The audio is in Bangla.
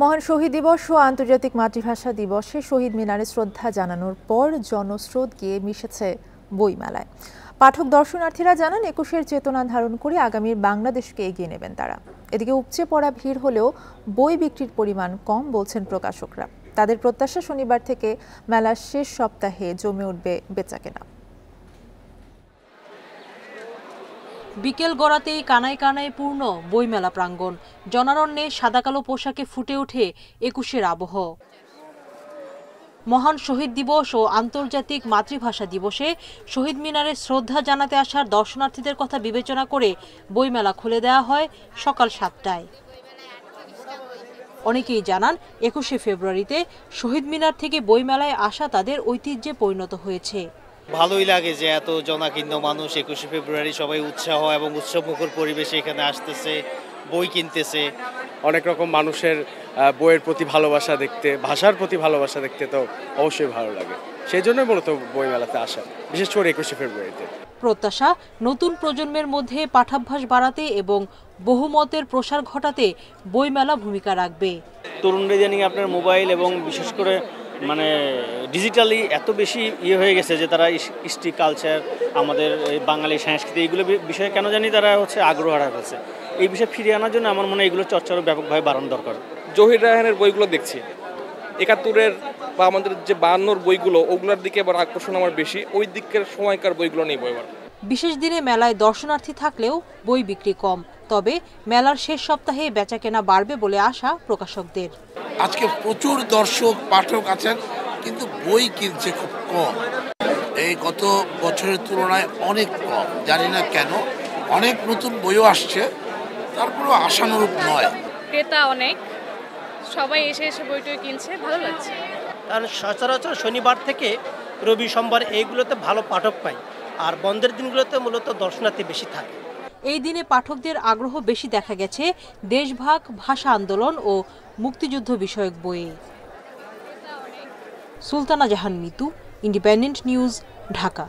মহান শহীদ দিবস ও আন্তর্জাতিক মাতৃভাষা দিবসে শহীদ মিনারে শ্রদ্ধা জানানোর পর জনস্রোত গিয়ে মিশেছে বইমেলায়। পাঠক দর্শনার্থীরা জানান ২১-এর চেতনা ধারণ করে আগামীর বাংলাদেশকে এগিয়ে নেবেন তারা। এদিকে উপচে পড়া ভিড় হলেও বই বিক্রির পরিমাণ কম বলছেন প্রকাশকরা। তাদের প্রত্যাশা শনিবার থেকে মেলার শেষ সপ্তাহে জমে উঠবে বেচাকেনা। বিকেল গড়াতেই কানায় কানায় পূর্ণ বইমেলা প্রাঙ্গণ। জনারণ্যে সাদা কালো পোশাকে ফুটে ওঠে ২১-এর আবহ। মহান শহীদ দিবস ও আন্তর্জাতিক মাতৃভাষা দিবসে শহীদ মিনারে শ্রদ্ধা জানাতে আসার দর্শনার্থীদের কথা বিবেচনা করে বইমেলা খুলে দেওয়া হয় সকাল ৭টায়। অনেকেই জানান ২১শে ফেব্রুয়ারিতে শহীদ মিনার থেকে বইমেলায় আসা তাদের ঐতিহ্যে পরিণত হয়েছে। ভালোই লাগে যে এত জনাকীর্ণ মানুষ ২১শে ফেব্রুয়ারি সবাই উৎসাহ এবং উৎসবমুখর পরিবেশে এখানে আসতেছে, বই কিনতেছে। অনেক রকম মানুষের বইয়ের প্রতি ভালোবাসা দেখতে, ভাষার প্রতি ভালোবাসা দেখতে তো অবশ্যই ভালো লাগে। সেই জন্যই মূলত বইমেলাতে আসা, বিশেষ করে ২১শে ফেব্রুয়ারিতে। প্রত্যাশা নতুন প্রজন্মের মধ্যে পাঠাভ্যাস বাড়াতে এবং বহুমতের প্রসার ঘটাতে বইমেলা ভূমিকা রাখবে। তরুণরা জানি আপনার মোবাইল এবং বিশেষ করে ডিজিটালি এত বেশি হয়ে গেছে যে তারা কৃষ্টি কালচার, আমাদের বাঙালি সংস্কৃতি, এইগুলো বিষয়ে কেন জানি তারা আগ্রহ হারা ফেলছে। এই বিষয়ে ফিরিয়ে আনার জন্য আমার মনে হয় এগুলো চর্চারও ব্যাপকভাবে বাড়ানো দরকার। জহির রায়হানের বইগুলো দেখছি, ৭১-এর বা আমাদের যে ৫২-র বইগুলো, ওগুলোর দিকে আবার আকর্ষণ আমার বেশি। ওই দিকের সময়কার বইগুলো নেই বই। বিশেষ দিনে মেলায় দর্শনার্থী থাকলেও বই বিক্রি কম, তবে মেলার শেষ সপ্তাহে বেচাকেনা বাড়বে বলে আশা প্রকাশকদের। আজকে প্রচুর দর্শক পাঠক আছেন, কিন্তু বই কিনছে খুব কম। এই গত বছরের তুলনায় অনেক কম, জানি না কেন। অনেক নতুন বইও আসছে, তারপরেও আশানুরূপ নয়। ক্রেতা অনেক, সবাই এসে বইটই কিনছে, ভালো লাগছে। কারণ সচরাচর শনিবার থেকে রবি সোমবার এইগুলোতে ভালো পাঠক পাই, আর বন্ধের দিনগুলোতে মূলত দর্শনার্থী বেশি থাকে। এই দিনে পাঠকদের আগ্রহ বেশি দেখা গেছে দেশভাগ, ভাষা আন্দোলন ও মুক্তিযুদ্ধ বিষয়ক বইয়ে। সুলতানা জাহান মিতু, ইন্ডিপেন্ডেন্ট নিউজ, ঢাকা।